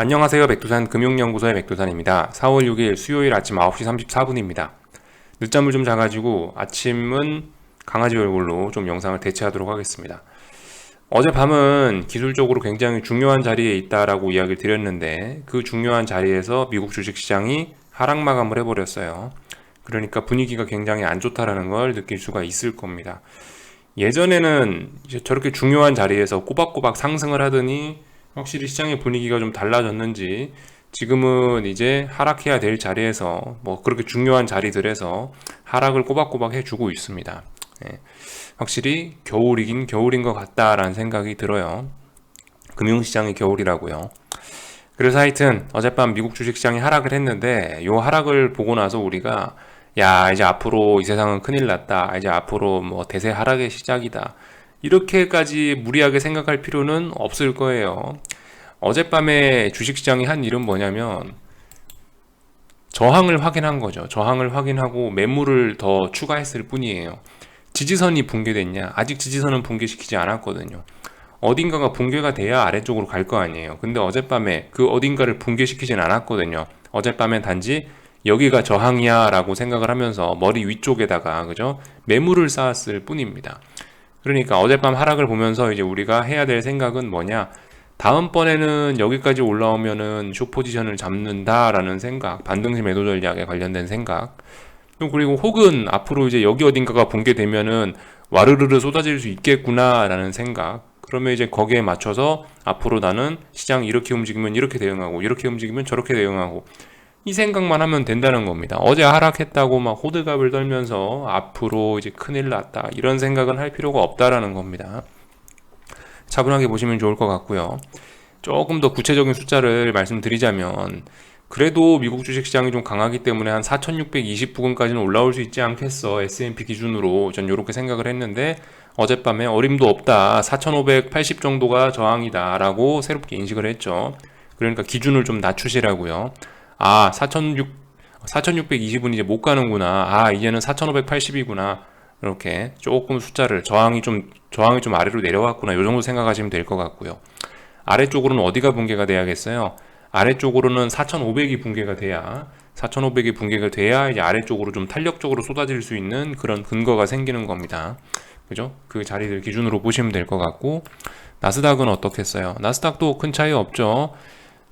안녕하세요. 백두산 금융연구소의 백두산입니다. 4월 6일 수요일 아침 9시 34분입니다. 늦잠을 좀 자가지고 아침은 강아지 얼굴로 좀 영상을 대체하도록 하겠습니다. 어젯밤은 기술적으로 굉장히 중요한 자리에 있다라고 이야기를 드렸는데 그 중요한 자리에서 미국 주식시장이 하락 마감을 해버렸어요. 그러니까 분위기가 굉장히 안 좋다라는 걸 느낄 수가 있을 겁니다. 예전에는 이제 저렇게 중요한 자리에서 꼬박꼬박 상승을 하더니 확실히 시장의 분위기가 좀 달라졌는지 지금은 이제 하락해야 될 자리에서 뭐 그렇게 중요한 자리들에서 하락을 꼬박꼬박 해주고 있습니다. 예, 확실히 겨울이긴 겨울인 것 같다라는 생각이 들어요. 금융시장의 겨울이라고요. 그래서 하여튼 어젯밤 미국 주식시장이 하락을 했는데 요 하락을 보고 나서 우리가 야 이제 앞으로 이 세상은 큰일 났다, 이제 앞으로 뭐 대세 하락의 시작이다, 이렇게까지 무리하게 생각할 필요는 없을 거예요. 어젯밤에 주식시장이 한 일은 뭐냐면 저항을 확인한 거죠. 저항을 확인하고 매물을 더 추가했을 뿐이에요. 지지선이 붕괴됐냐? 아직 지지선은 붕괴시키지 않았거든요. 어딘가가 붕괴가 돼야 아래쪽으로 갈 거 아니에요. 근데 어젯밤에 그 어딘가를 붕괴시키진 않았거든요. 어젯밤엔 단지 여기가 저항이야 라고 생각을 하면서 머리 위쪽에다가 그죠? 매물을 쌓았을 뿐입니다. 그러니까 어젯밤 하락을 보면서 이제 우리가 해야 될 생각은 뭐냐? 다음번에는 여기까지 올라오면은 숏 포지션을 잡는다라는 생각, 반등시 매도 전략에 관련된 생각. 또 그리고 혹은 앞으로 이제 여기 어딘가가 붕괴되면은 와르르르 쏟아질 수 있겠구나라는 생각. 그러면 이제 거기에 맞춰서 앞으로 나는 시장이 이렇게 움직이면 이렇게 대응하고 이렇게 움직이면 저렇게 대응하고 이 생각만 하면 된다는 겁니다. 어제 하락했다고 막 호들갑을 떨면서 앞으로 이제 큰일 났다 이런 생각은 할 필요가 없다라는 겁니다. 차분하게 보시면 좋을 것 같고요. 조금 더 구체적인 숫자를 말씀드리자면 그래도 미국 주식시장이 좀 강하기 때문에 한 4620 부근까지는 올라올 수 있지 않겠어, S&P 기준으로. 전 이렇게 생각을 했는데 어젯밤에 어림도 없다, 4580 정도가 저항이다 라고 새롭게 인식을 했죠. 그러니까 기준을 좀 낮추시라고요. 아, 4620은 이제 못 가는구나, 아 이제는 4580이구나, 이렇게 조금 숫자를 저항이 좀 아래로 내려왔구나, 요 정도 생각하시면 될 것 같고요. 아래쪽으로는 어디가 붕괴가 돼야겠어요? 아래쪽으로는 4500이 붕괴가 돼야, 4500이 붕괴가 돼야 이제 아래쪽으로 좀 탄력적으로 쏟아질 수 있는 그런 근거가 생기는 겁니다. 그죠? 그 자리들 기준으로 보시면 될 것 같고, 나스닥은 어떻겠어요? 나스닥도 큰 차이 없죠.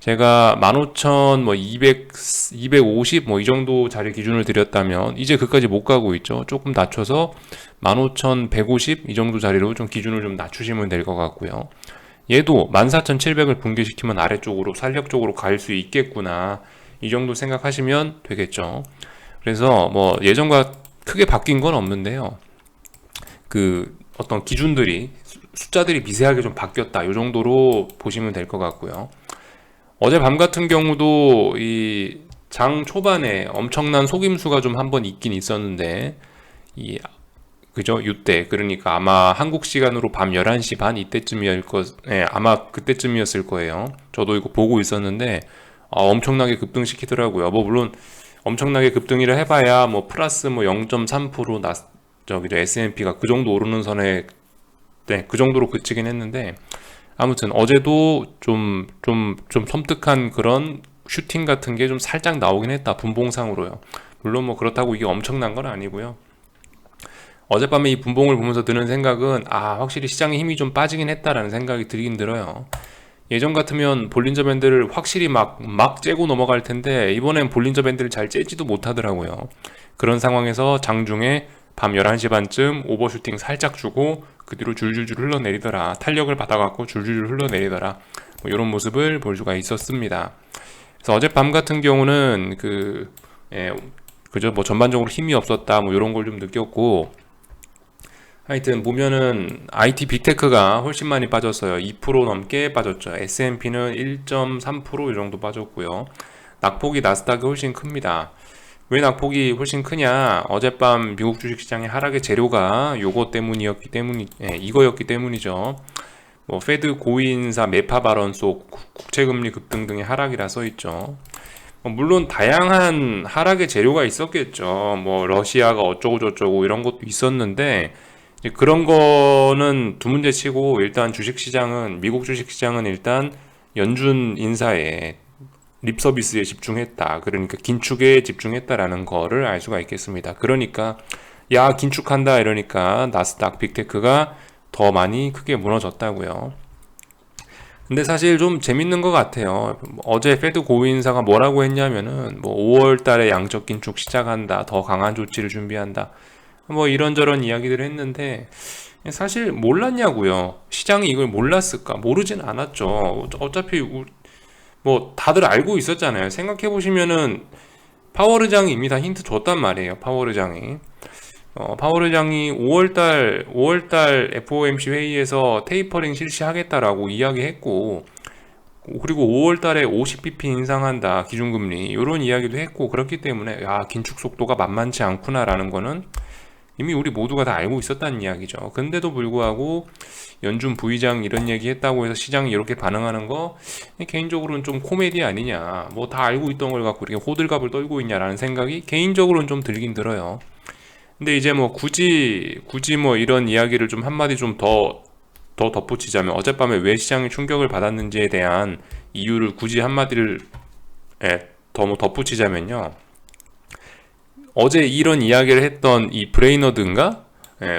제가 15,000, 뭐 200, 250, 뭐 이 정도 자리 기준을 드렸다면 이제 그까지 못 가고 있죠. 조금 낮춰서 15,150 이 정도 자리로 좀 기준을 좀 낮추시면 될 것 같고요. 얘도 14,700을 붕괴시키면 아래쪽으로 탄력적으로 갈 수 있겠구나, 이 정도 생각하시면 되겠죠. 그래서 뭐 예전과 크게 바뀐 건 없는데요. 그 어떤 기준들이, 숫자들이 미세하게 좀 바뀌었다, 이 정도로 보시면 될 것 같고요. 어제 밤 같은 경우도 이 장 초반에 엄청난 속임수가 좀 한번 있긴 있었는데, 이 그죠? 이때 그러니까 아마 한국 시간으로 밤 11시 반 이때쯤이었을 아마 그때쯤이었을 거예요. 저도 이거 보고 있었는데 엄청나게 급등시키더라고요. 뭐 물론 엄청나게 급등이라 해봐야 뭐 플러스 뭐 0.3% 저기죠, S&P가 그 정도 오르는 선에, 네, 그 정도로 그치긴 했는데 아무튼 어제도 좀 섬뜩한 그런 슈팅 같은 게 좀 살짝 나오긴 했다, 분봉상으로요. 물론 뭐 그렇다고 이게 엄청난 건 아니고요. 어젯밤에 이 분봉을 보면서 드는 생각은 확실히 시장의 힘이 좀 빠지긴 했다라는 생각이 들긴 들어요. 예전 같으면 볼린저 밴드를 확실히 막 째고 넘어갈 텐데 이번엔 볼린저 밴드를 잘 째지도 못하더라고요. 그런 상황에서 장중에 밤 11시 반쯤 오버슈팅 살짝 주고 그 뒤로 줄줄줄 흘러내리더라, 탄력을 받아갖고 줄줄줄 흘러내리더라, 뭐 이런 모습을 볼 수가 있었습니다. 그래서 어젯밤 같은 경우는 그저 뭐 전반적으로 힘이 없었다, 뭐 이런 걸 좀 느꼈고, 하여튼 보면은 IT 빅테크가 훨씬 많이 빠졌어요. 2% 넘게 빠졌죠. S&P는 1.3% 이 정도 빠졌고요. 낙폭이 나스닥이 훨씬 큽니다. 왜 낙폭이 훨씬 크냐? 어젯밤 미국 주식시장의 하락의 재료가 이거였기 때문이죠. 뭐 페드 고위인사 매파 발언 속 국채금리 급등 등의 하락이라 써 있죠. 물론 다양한 하락의 재료가 있었겠죠. 뭐 러시아가 어쩌고 저쩌고 이런 것도 있었는데 그런 거는 두 문제 치고, 일단 주식시장은, 미국 주식시장은 일단 연준 인사에 립 서비스에 집중했다. 그러니까 긴축에 집중했다라는 거를 알 수가 있겠습니다. 그러니까 야 긴축한다 이러니까 나스닥 빅테크가 더 많이 크게 무너졌다고요. 근데 사실 좀 재밌는 것 같아요. 어제 페드 고위인사가 뭐라고 했냐면은 뭐 5월 달에 양적 긴축 시작한다. 더 강한 조치를 준비한다. 뭐 이런저런 이야기들을 했는데 사실 몰랐냐고요. 시장이 이걸 몰랐을까? 모르진 않았죠. 어차피 뭐 다들 알고 있었잖아요. 생각해 보시면은 파월 의장이 이미 다 힌트 줬단 말이에요. 파월 의장이. 파월 의장이 5월달 FOMC 회의에서 테이퍼링 실시하겠다라고 이야기했고, 그리고 5월달에 50bp 인상한다 기준금리 이런 이야기도 했고, 그렇기 때문에 야 긴축 속도가 만만치 않구나라는 거는 이미 우리 모두가 다 알고 있었다는 이야기죠. 근데도 불구하고 연준 부의장 이런 얘기 했다고 해서 시장이 이렇게 반응하는 거 개인적으로는 좀 코미디 아니냐, 뭐 다 알고 있던 걸 갖고 이렇게 호들갑을 떨고 있냐라는 생각이 개인적으로는 좀 들긴 들어요. 근데 이제 뭐 굳이 뭐 이런 이야기를 좀 한마디 좀 더 덧붙이자면, 어젯밤에 왜 시장이 충격을 받았는지에 대한 이유를 굳이 한마디를 더 뭐 덧붙이자면요. 어제 이런 이야기를 했던 이 브레이너드인가?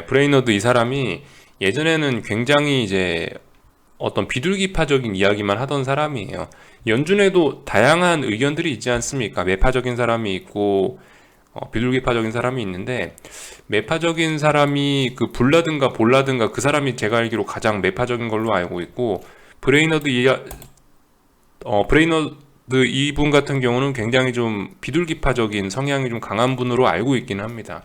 브레이너드 이 사람이 예전에는 굉장히 이제 어떤 비둘기파적인 이야기만 하던 사람이에요. 연준에도 다양한 의견들이 있지 않습니까? 매파적인 사람이 있고 비둘기파적인 사람이 있는데, 매파적인 사람이 그 불라든가 볼라든가 그 사람이 제가 알기로 가장 매파적인 걸로 알고 있고, 브레이너드 브레이너드 이분 같은 경우는 굉장히 좀 비둘기파적인 성향이 좀 강한 분으로 알고 있긴 합니다.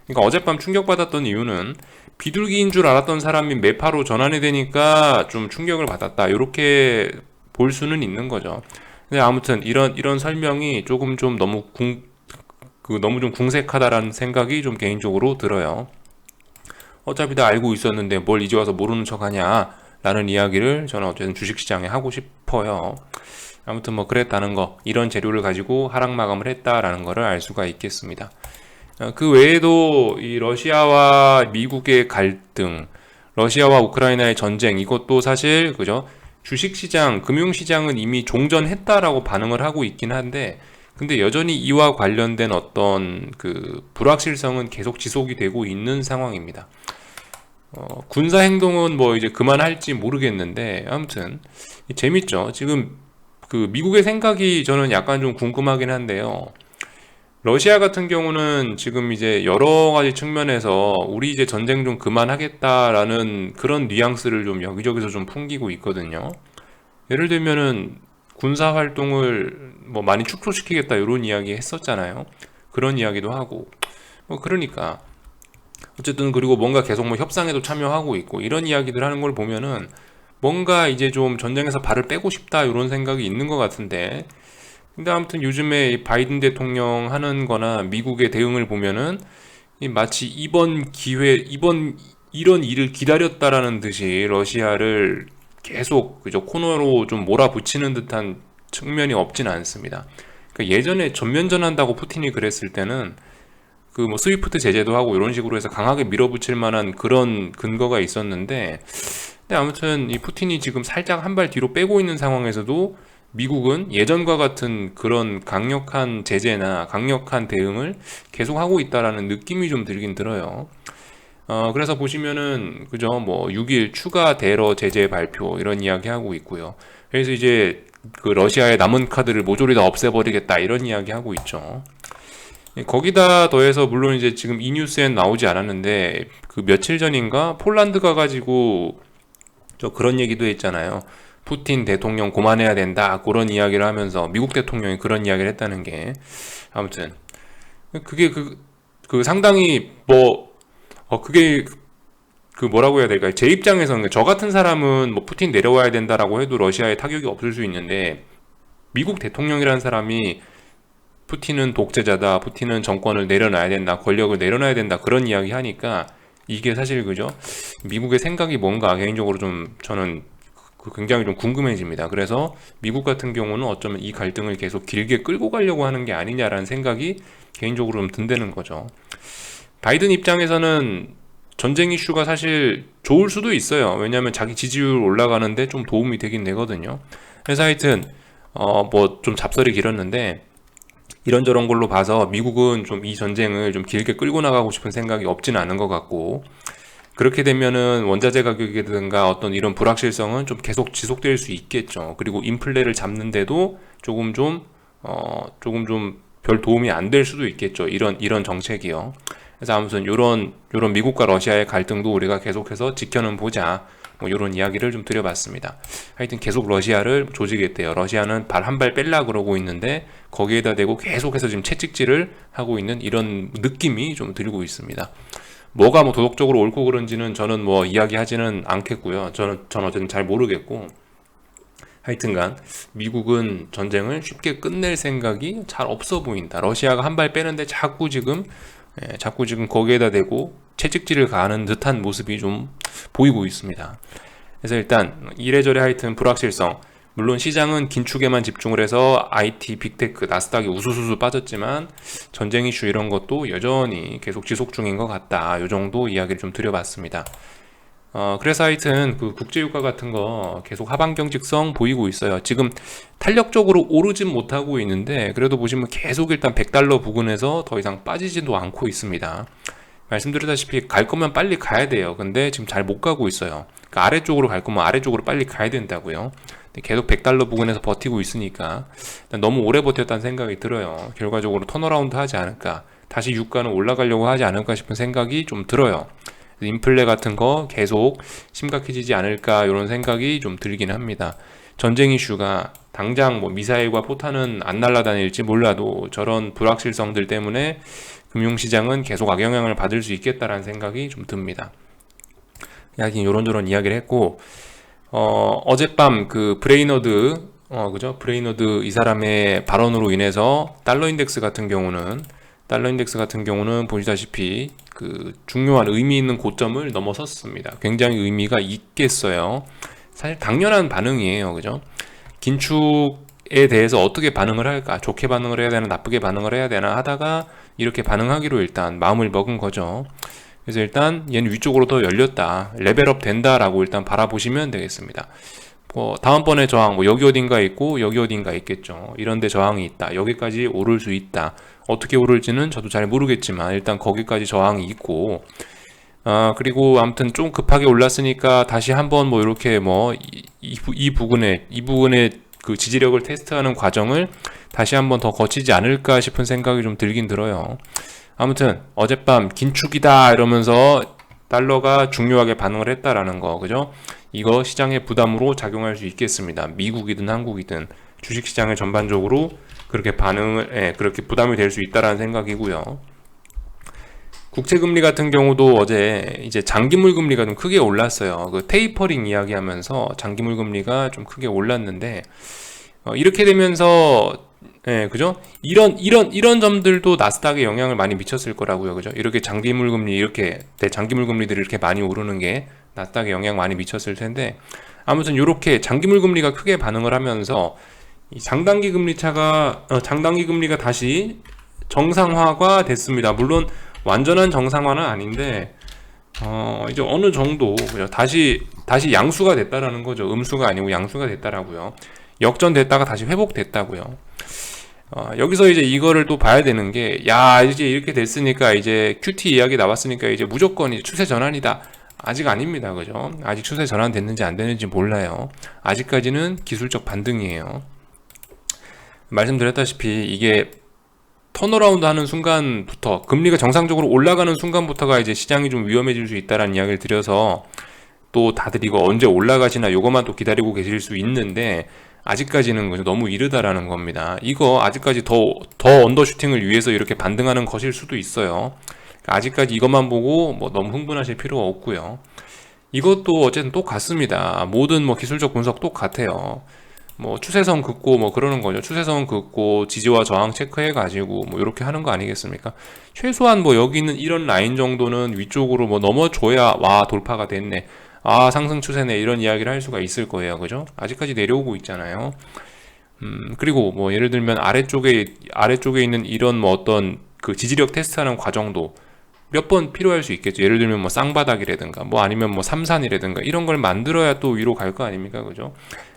그러니까 어젯밤 충격받았던 이유는 비둘기인 줄 알았던 사람이 매파로 전환이 되니까 좀 충격을 받았다, 이렇게 볼 수는 있는 거죠. 근데 아무튼 이런 설명이 조금 좀 너무 좀 궁색하다라는 생각이 좀 개인적으로 들어요. 어차피 다 알고 있었는데 뭘 이제 와서 모르는 척하냐 라는 이야기를 저는 어쨌든 주식시장에 하고 싶어요. 아무튼 뭐 그랬다는 거, 이런 재료를 가지고 하락 마감을 했다라는 거를 알 수가 있겠습니다. 그 외에도 이 러시아와 미국의 갈등, 러시아와 우크라이나의 전쟁, 이것도 사실 그죠? 주식시장, 금융시장은 이미 종전했다라고 반응을 하고 있긴 한데, 근데 여전히 이와 관련된 어떤 그 불확실성은 계속 지속이 되고 있는 상황입니다. 군사 행동은 뭐 이제 그만할지 모르겠는데, 아무튼 재밌죠. 지금 그 미국의 생각이 저는 약간 좀 궁금하긴 한데요. 러시아 같은 경우는 지금 이제 여러 가지 측면에서 우리 이제 전쟁 좀 그만하겠다라는 그런 뉘앙스를 좀 여기저기서 좀 풍기고 있거든요. 예를 들면은 군사 활동을 뭐 많이 축소시키겠다 이런 이야기 했었잖아요. 그런 이야기도 하고 뭐 그러니까 어쨌든, 그리고 뭔가 계속 뭐 협상에도 참여하고 있고 이런 이야기들 하는 걸 보면은 뭔가 이제 좀 전쟁에서 발을 빼고 싶다 이런 생각이 있는 것 같은데, 근데 아무튼 요즘에 바이든 대통령 하는 거나 미국의 대응을 보면은 마치 이번 이런 일을 기다렸다라는 듯이 러시아를 계속 그저 코너로 좀 몰아붙이는 듯한 측면이 없진 않습니다. 그러니까 예전에 전면전한다고 푸틴이 그랬을 때는 그 뭐 스위프트 제재도 하고 이런 식으로 해서 강하게 밀어붙일 만한 그런 근거가 있었는데, 근데 아무튼 이 푸틴이 지금 살짝 한 발 뒤로 빼고 있는 상황에서도 미국은 예전과 같은 그런 강력한 제재나 강력한 대응을 계속하고 있다라는 느낌이 좀 들긴 들어요. 그래서 보시면은 그죠, 뭐 6일 추가 대러 제재 발표 이런 이야기 하고 있고요. 그래서 이제 그 러시아의 남은 카드를 모조리 다 없애버리겠다 이런 이야기 하고 있죠. 거기다 더해서 물론 이제 지금 이 뉴스엔 나오지 않았는데, 그 며칠 전인가 폴란드 가가지고 저 그런 얘기도 했잖아요. 푸틴 대통령 고만해야 된다 그런 이야기를 하면서 미국 대통령이 그런 이야기를 했다는 게, 아무튼 그게 그 상당히 뭐 그게 그 뭐라고 해야 될까요? 제 입장에서는 저 같은 사람은 뭐 푸틴 내려와야 된다라고 해도 러시아에 타격이 없을 수 있는데, 미국 대통령이라는 사람이 푸틴은 독재자다, 푸틴은 정권을 내려놔야 된다, 권력을 내려놔야 된다 그런 이야기 하니까 이게 사실 그죠? 미국의 생각이 뭔가 개인적으로 좀 저는 굉장히 좀 궁금해집니다. 그래서 미국 같은 경우는 어쩌면 이 갈등을 계속 길게 끌고 가려고 하는 게 아니냐라는 생각이 개인적으로 좀 든다는 거죠. 바이든 입장에서는 전쟁 이슈가 사실 좋을 수도 있어요. 왜냐하면 자기 지지율 올라가는데 좀 도움이 되긴 되거든요. 그래서 하여튼 뭐 좀 잡설이 길었는데 이런저런 걸로 봐서 미국은 좀 이 전쟁을 좀 길게 끌고 나가고 싶은 생각이 없지는 않은 것 같고, 그렇게 되면은 원자재 가격이라든가 어떤 이런 불확실성은 좀 계속 지속될 수 있겠죠. 그리고 인플레를 잡는데도 조금 좀 별 도움이 안 될 수도 있겠죠. 이런 정책이요. 그래서 아무튼 요런 미국과 러시아의 갈등도 우리가 계속해서 지켜는 보자. 뭐 요런 이야기를 좀 드려봤습니다. 하여튼 계속 러시아를 조지겠대요. 러시아는 발 한 발 뺄라 그러고 있는데 거기에다 대고 계속해서 지금 채찍질을 하고 있는 이런 느낌이 좀 들고 있습니다. 뭐가 뭐 도덕적으로 옳고 그른지는 저는 뭐 이야기하지는 않겠고요. 저는 어쨌든 잘 모르겠고, 하여튼간 미국은 전쟁을 쉽게 끝낼 생각이 잘 없어 보인다. 러시아가 한 발 빼는데 자꾸 지금 거기에다 대고 채찍질을 가하는 듯한 모습이 좀 보이고 있습니다. 그래서 일단 이래저래 하여튼 불확실성, 물론 시장은 긴축에만 집중을 해서 IT, 빅테크, 나스닥이 우수수수 빠졌지만 전쟁 이슈 이런 것도 여전히 계속 지속 중인 것 같다. 요 정도 이야기를 좀 드려봤습니다. 그래서 하여튼 그 국제유가 같은 거 계속 하반경 직성 보이고 있어요. 지금 탄력적으로 오르진 못하고 있는데 그래도 보시면 계속 일단 100달러 부근에서 더 이상 빠지지도 않고 있습니다. 말씀드렸다시피 갈 거면 빨리 가야 돼요. 근데 지금 잘 못 가고 있어요. 그러니까 아래쪽으로 갈 거면 아래쪽으로 빨리 가야 된다고요. 근데 계속 100달러 부근에서 버티고 있으니까 너무 오래 버텼다는 생각이 들어요. 결과적으로 턴어라운드 하지 않을까, 다시 유가는 올라가려고 하지 않을까 싶은 생각이 좀 들어요. 인플레 같은 거 계속 심각해지지 않을까 이런 생각이 좀 들긴 합니다. 전쟁 이슈가 당장 뭐 미사일과 포탄은 안 날아다닐지 몰라도 저런 불확실성들 때문에 금융시장은 계속 악영향을 받을 수 있겠다라는 생각이 좀 듭니다. 하긴 요런저런 이야기를 했고, 어젯밤 그 브레이너드, 그죠? 브레이너드 이 사람의 발언으로 인해서 달러 인덱스 같은 경우는 보시다시피 그 중요한 의미 있는 고점을 넘어섰습니다. 굉장히 의미가 있겠어요. 사실 당연한 반응이에요. 그죠? 긴축에 대해서 어떻게 반응을 할까? 좋게 반응을 해야 되나, 나쁘게 반응을 해야 되나 하다가 이렇게 반응하기로 일단 마음을 먹은 거죠. 그래서 일단 얘는 위쪽으로 더 열렸다, 레벨업 된다라고 일단 바라보시면 되겠습니다. 다음번에 저항, 여기 어딘가 있고 여기 어딘가 있겠죠. 이런데 저항이 있다, 여기까지 오를 수 있다. 어떻게 오를지는 저도 잘 모르겠지만 일단 거기까지 저항이 있고, 그리고 아무튼 좀 급하게 올랐으니까 다시 한번 이렇게 이 부분에 그 지지력을 테스트하는 과정을 다시 한번 더 거치지 않을까 싶은 생각이 좀 들긴 들어요. 아무튼 어젯밤 긴축이다 이러면서 달러가 중요하게 반응을 했다라는 거, 그죠? 이거 시장의 부담으로 작용할 수 있겠습니다. 미국이든 한국이든 주식시장에 전반적으로 그렇게 그렇게 부담이 될 수 있다라는 생각이고요. 국채금리 같은 경우도 어제 이제 장기물 금리가 좀 크게 올랐어요. 그 테이퍼링 이야기하면서 장기물 금리가 좀 크게 올랐는데, 이렇게 되면서 그죠? 이런 점들도 나스닥에 영향을 많이 미쳤을 거라고요. 그죠? 이렇게 장기물 금리들이 이렇게 많이 오르는 게 나스닥에 영향 많이 미쳤을 텐데, 아무튼 이렇게 장기물 금리가 크게 반응을 하면서 이 장단기 금리가 다시 정상화가 됐습니다. 물론 완전한 정상화는 아닌데, 이제 어느 정도 다시 양수가 됐다라는 거죠. 음수가 아니고 양수가 됐다라고요. 역전됐다가 다시 회복됐다고요. 여기서 이제 이거를 또 봐야 되는 게, 이제 이렇게 됐으니까, 이제 QT 이야기 나왔으니까 이제 무조건 이제 추세 전환이다. 아직 아닙니다. 그죠? 아직 추세 전환 됐는지 안 됐는지 몰라요. 아직까지는 기술적 반등이에요. 말씀드렸다시피 이게 턴어라운드 하는 순간부터, 금리가 정상적으로 올라가는 순간부터가 이제 시장이 좀 위험해질 수 있다라는 이야기를 드려서, 또 다들 이거 언제 올라가시나 요것만 또 기다리고 계실 수 있는데, 아직까지는 너무 이르다라는 겁니다. 이거 아직까지 더 언더슈팅을 위해서 이렇게 반등하는 것일 수도 있어요. 아직까지 이것만 보고 너무 흥분하실 필요가 없고요. 이것도 어쨌든 똑같습니다. 모든 기술적 분석 똑같아요. 추세선 긋고 그러는 거죠. 추세선 긋고 지지와 저항 체크해 가지고 이렇게 하는 거 아니겠습니까? 최소한 여기 있는 이런 라인 정도는 위쪽으로 넘어줘야 돌파가 됐네, 상승 추세네, 이런 이야기를 할 수가 있을 거예요. 그죠? 아직까지 내려오고 있잖아요. 그리고 예를 들면 아래쪽에 있는 이런 어떤 그 지지력 테스트하는 과정도 몇 번 필요할 수 있겠죠. 예를 들면 쌍바닥이라든가 아니면 삼산이라든가 이런 걸 만들어야 또 위로 갈 거 아닙니까? 그죠?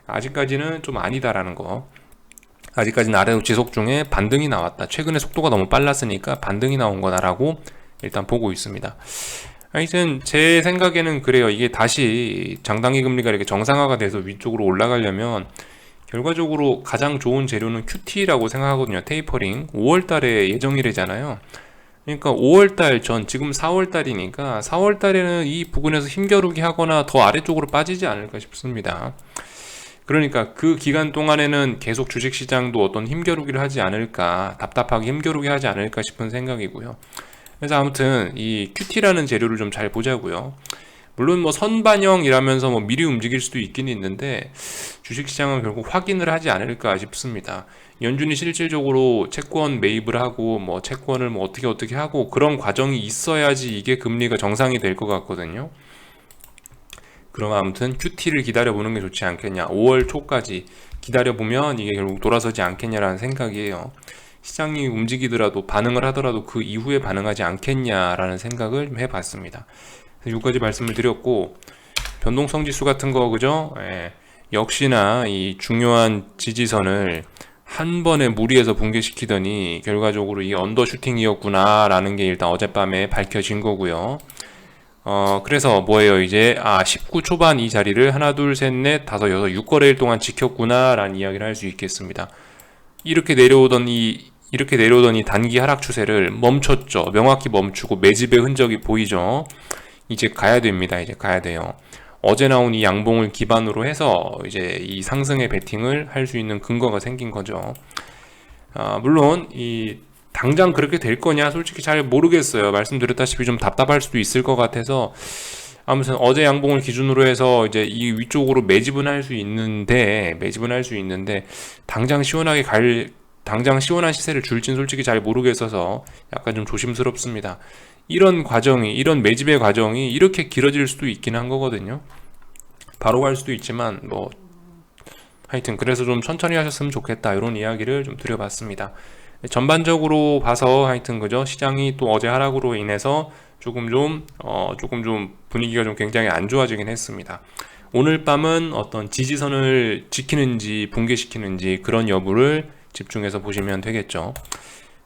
아직까지는 좀 아니다라는 거. 아직까지는 아래로 지속 중에 반등이 나왔다. 최근에 속도가 너무 빨랐으니까 반등이 나온 거다라고 일단 보고 있습니다. 하여튼 제 생각에는 그래요. 이게 다시 장단기 금리가 이렇게 정상화가 돼서 위쪽으로 올라가려면 결과적으로 가장 좋은 재료는 QT라고 생각하거든요. 테이퍼링 5월달에 예정일이잖아요. 그러니까 5월달 전, 지금 4월달이니까 4월달에는 이 부근에서 힘겨루기 하거나 더 아래쪽으로 빠지지 않을까 싶습니다. 그러니까 그 기간 동안에는 계속 주식시장도 어떤 힘겨루기를 하지 않을까, 답답하게 힘겨루기 하지 않을까 싶은 생각이고요. 그래서 아무튼 이 QT라는 재료를 좀 잘 보자고요. 물론 뭐 선반영이라면서 뭐 미리 움직일 수도 있긴 있는데 주식시장은 결국 확인을 하지 않을까 싶습니다. 연준이 실질적으로 채권 매입을 하고 뭐 채권을 뭐 어떻게 하고 그런 과정이 있어야지 이게 금리가 정상이 될 것 같거든요. 그럼 아무튼 QT를 기다려보는 게 좋지 않겠냐. 5월 초까지 기다려보면 이게 결국 돌아서지 않겠냐라는 생각이에요. 시장이 움직이더라도 반응을 하더라도 그 이후에 반응하지 않겠냐라는 생각을 좀 해봤습니다. 여기까지 말씀을 드렸고, 변동성 지수 같은 거 그죠? 예, 역시나 이 중요한 지지선을 한 번에 무리해서 붕괴시키더니 결과적으로 이게 언더슈팅이었구나 라는 게 일단 어젯밤에 밝혀진 거고요. 그래서 뭐예요? 이제 19 초반 이 자리를 하나 둘 셋 넷 다섯 여섯 6거래일 동안 지켰구나 라는 이야기를 할 수 있겠습니다. 이렇게 내려오던 이 단기 하락 추세를 멈췄죠. 명확히 멈추고 매집의 흔적이 보이죠. 이제 가야 됩니다. 이제 가야 돼요. 어제 나온 이 양봉을 기반으로 해서 이제 이 상승의 베팅을 할 수 있는 근거가 생긴 거죠. 물론 이 당장 그렇게 될 거냐 솔직히 잘 모르겠어요. 말씀드렸다시피 좀 답답할 수도 있을 것 같아서 아무튼 어제 양봉을 기준으로 해서 이제 이 위쪽으로 매집은 할 수 있는데 당장 시원한 시세를 줄진 솔직히 잘 모르겠어서 약간 좀 조심스럽습니다. 이런 매집의 과정이 이렇게 길어질 수도 있긴 한 거거든요. 바로 갈 수도 있지만 뭐 하여튼 그래서 좀 천천히 하셨으면 좋겠다 이런 이야기를 좀 드려봤습니다. 전반적으로 봐서 하여튼 그죠, 시장이 또 어제 하락으로 인해서 조금 좀 분위기가 좀 굉장히 안 좋아지긴 했습니다. 오늘 밤은 어떤 지지선을 지키는지 붕괴시키는지 그런 여부를 집중해서 보시면 되겠죠.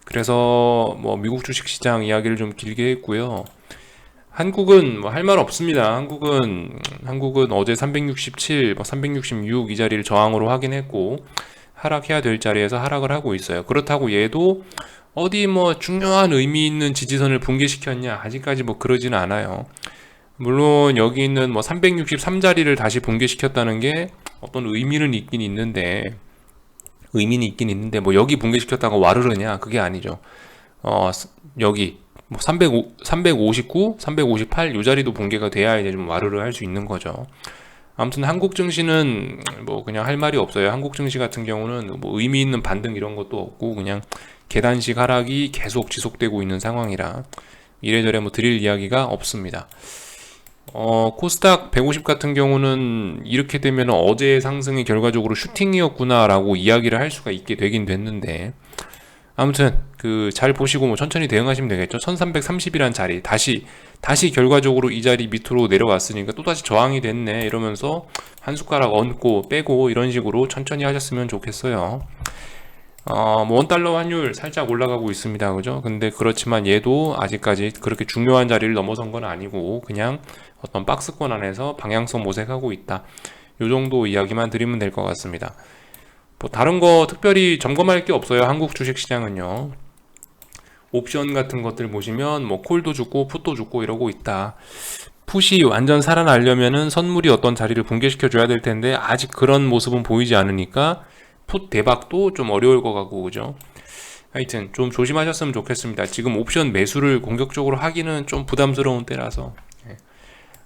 그래서 뭐 미국 주식시장 이야기를 좀 길게 했고요. 한국은 뭐 할 말 없습니다. 한국은 어제 367, 366 이 자리를 저항으로 확인했고 하락해야 될 자리에서 하락을 하고 있어요. 그렇다고 얘도 어디 뭐 중요한 의미 있는 지지선을 붕괴시켰냐? 아직까지 뭐 그러지는 않아요. 물론 여기 있는 뭐 363자리를 다시 붕괴시켰다는 게 어떤 의미는 있긴 있는데 뭐 여기 붕괴시켰다고 와르르냐? 그게 아니죠. 여기 뭐 359, 358 요 자리도 붕괴가 돼야 이제 좀 와르르 할 수 있는 거죠. 아무튼 한국 증시는 뭐 그냥 할 말이 없어요. 한국 증시 같은 경우는 뭐 의미 있는 반등 이런 것도 없고 그냥 계단식 하락이 계속 지속되고 있는 상황이라 이래저래 뭐 드릴 이야기가 없습니다. 코스닥 150 같은 경우는 이렇게 되면 어제의 상승이 결과적으로 슈팅이었구나 라고 이야기를 할 수가 있게 되긴 됐는데 아무튼 잘 보시고 뭐 천천히 대응하시면 되겠죠. 1330이란 자리 다시 결과적으로 이 자리 밑으로 내려왔으니까 또다시 저항이 됐네 이러면서 한 숟가락 얹고 빼고 이런 식으로 천천히 하셨으면 좋겠어요. 뭐 원달러 환율 살짝 올라가고 있습니다. 그죠? 근데 그렇지만 얘도 아직까지 그렇게 중요한 자리를 넘어선 건 아니고 그냥 어떤 박스권 안에서 방향성 모색하고 있다. 요 정도 이야기만 드리면 될 것 같습니다. 뭐 다른 거 특별히 점검할 게 없어요. 한국 주식 시장은요. 옵션 같은 것들 보시면 뭐 콜도 죽고 풋도 죽고 이러고 있다. 풋이 완전 살아나려면은 선물이 어떤 자리를 붕괴시켜 줘야 될 텐데 아직 그런 모습은 보이지 않으니까 풋 대박도 좀 어려울 것 같고 그죠? 하여튼 좀 조심하셨으면 좋겠습니다. 지금 옵션 매수를 공격적으로 하기는 좀 부담스러운 때라서.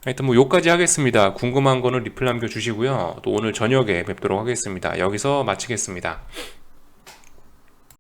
하여튼 뭐 요까지 하겠습니다. 궁금한 거는 리플 남겨주시고요. 또 오늘 저녁에 뵙도록 하겠습니다. 여기서 마치겠습니다.